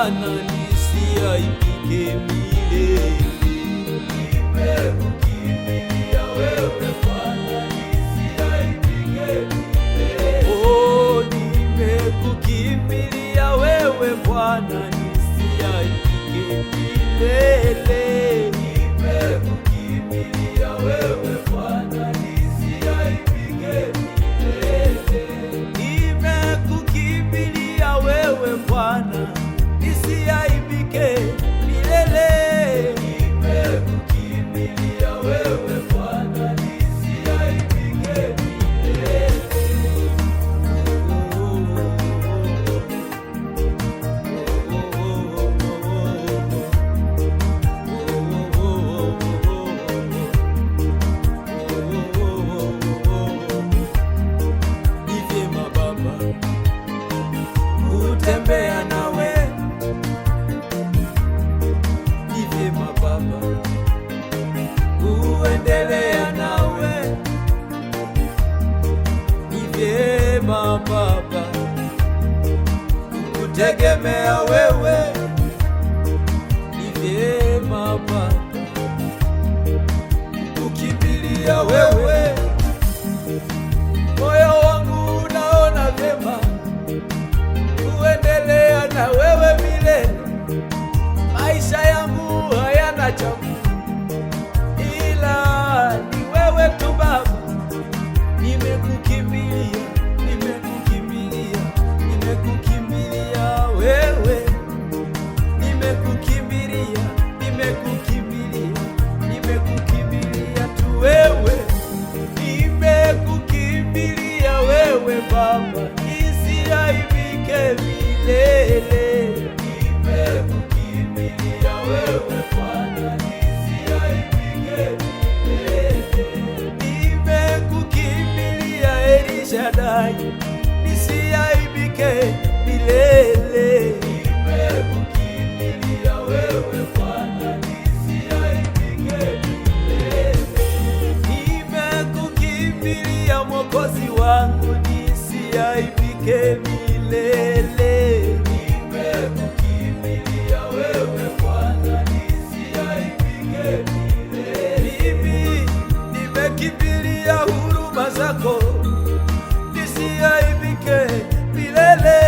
Bwana nisiaibike milele. Nimekukimbilia wewe Bwana nisiaibike milele. Oh, nimekukimbilia wewe Bwana nisiaibike milele. Nimekukimbilia wewe Bwana nisiaibike milele. Nimekukimbilia wewe Bwana nisiaibike milele. Nimekukimbilia wewe Bwana nisiaibike milele. Ni vyema Baba kutembea nawe, ni vyema Baba kuendelea nawe, ni vyema Baba kukutegemea wewe, ni vyema Baba kukimbilia wewe. Moyo wangu unaona vyema kuendelea na wewe milele. Maisha yangu hayana chaguo ila ni wewe tu Baba. Nimekukimbilia, nimekukimbilia, nimekukimbilia wewe, nimekukimbilia, nimekukimbilia, nimekukimbilia tu wewe, nimekukimbilia wewe Baba nisiaibike milele. Nimekukimbilia wewe Bwana nisiaibike milele. Nimekukimbilia Elishadai nisiaibike milele. Nimekukimbilia wewe Bwana nisiaibike milele. Nimekukimbilia Mwokozi wangu nisiaibike milele. Nimekukimbilia wewe Bwana nisiaibike milele. Mimi nimekimbilia huruma zako nisiaibike milele.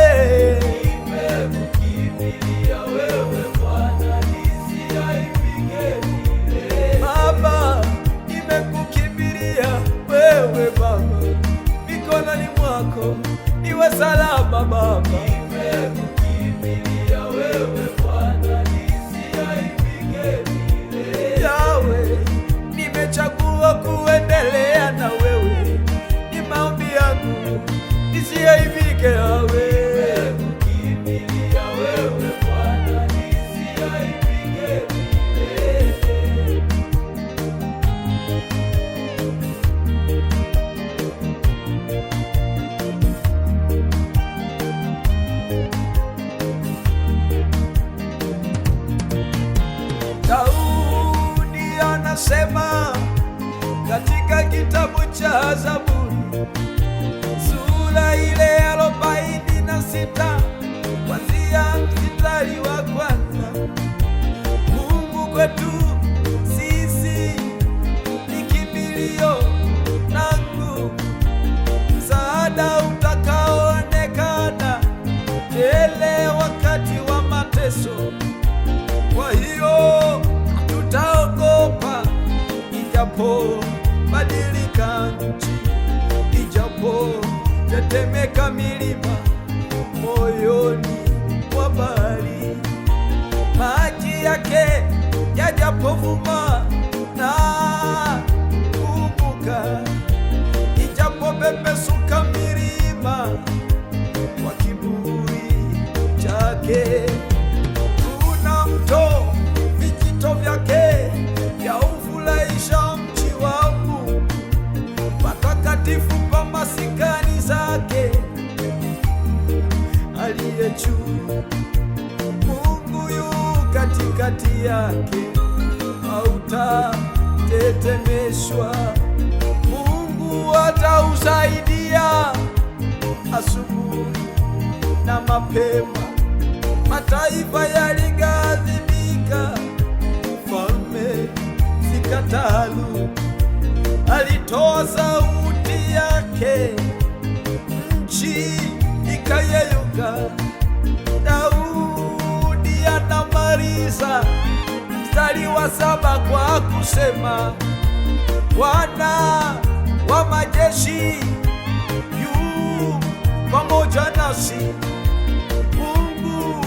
Nimekukimbilia wewe Bwana nisiaibike milele. Baba, nimekukimbilia wewe Baba, mikononi mwako niwe salama Baba. Nimekukimbilia wewe Bwana nisiaibike milele. Yawe, nimechagua kuendelea na wewe, ni maombi yangu nisiaibike yawe. Nimekukimbilia wewe Bwana nisiaibike milele. Daudi anasema katika kitabu cha Zaburi sura ile 46 kuanzia mstari wa kwanza, Mungu kwetu sisi ni kimbilio langu, msaada utakaoonekana tele wakati wa mateso. Kwa hiyo tutaogopa ijapo badilika nchi, ijapo tetemeka milima moyoni mwa bahari, maji yake yajapovuma na kubuka, ijapo pepesuka milima kwa kiburi chake. Kuna mto vijito vyake yaufurahisha mji wangu, patakatifu pa masikani zake aliye juu. Mungu yu katikati yake, hautatetemeshwa. Mungu atausaidia asubuhi na mapema, mataifa yalighadhibika, falme zikatalu. Alitoa sauti yake, nchi ikayeyuka. Daudi anamaliza mstari wa 7 kwa kusema, Bwana wa majeshi yu pamoja nasi, Mungu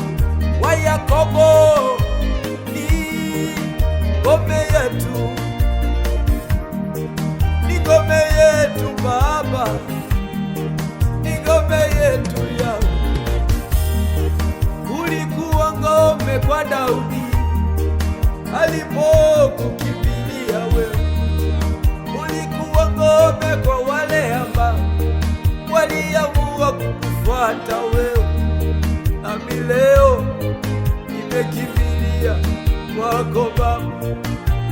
wa Yakobo ni ngome yetu, ni ngome yetu Baba, ni ngome yetu Yahweh. Ulikuwa ngome kwa Daudi alipokukimbilia wewe, ulikuwa ngome kwa wale ambao waliamua kukufuata wewe. Nami leo nimekimbilia kwako Baba,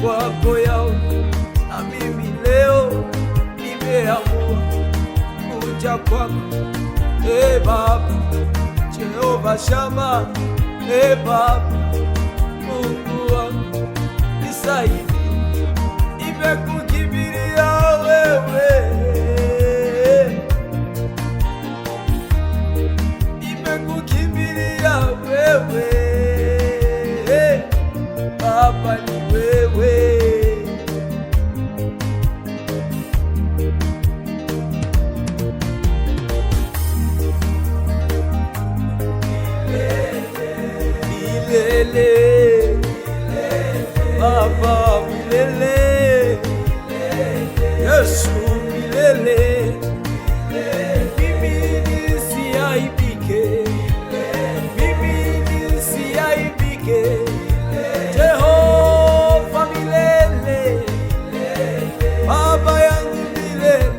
kwako Yahweh. Na mimi leo nimeamua kuja kwako, Baba Jehova Shama, Baba Mungu wangu nisaidie, nimekukimbilia wewe, nimekukimbilia wewe Baba, ni wewe. Milele Baba, milele Yesu, milele mimi nisiaibike, mimi nisiaibike Jehova, milele Baba yangu, milele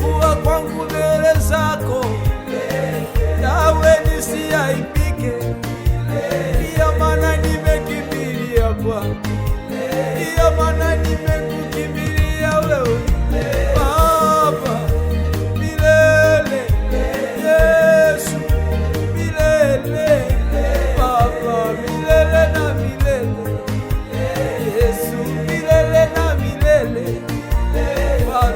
kuwa kwangu mbele zako nawe nisiaibike. Ndiyo maana nimekimbilia kwako, ndiyo maana nimekukimbilia wewe Baba, milele Yesu, milele Baba, milele na milele Yesu, milele na milele Baba,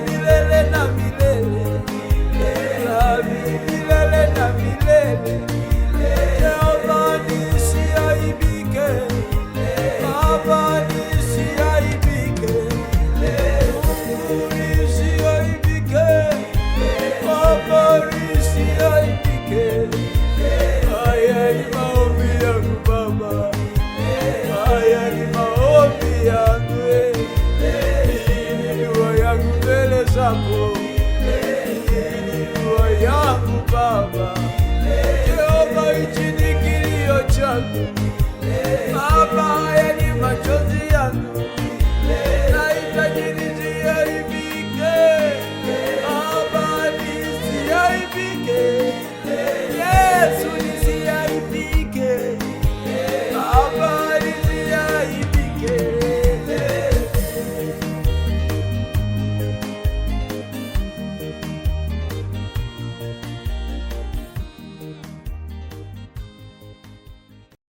milele na milele Rabi, milele na milele Jehova, nisiaibike Baba, nisiaibike Mungu, nisiaibike Baba, nisiaibike. Haya ni maombi yangu Baba, haya ni maombi yangu, hii ni dua yangu mbele zako, hii ni dua yangu Baba Jehova, hichi ni kilio changu Baba, haya ni machozi yangu, nahitaji nisiaibike Baba, nisiaibike Yesu.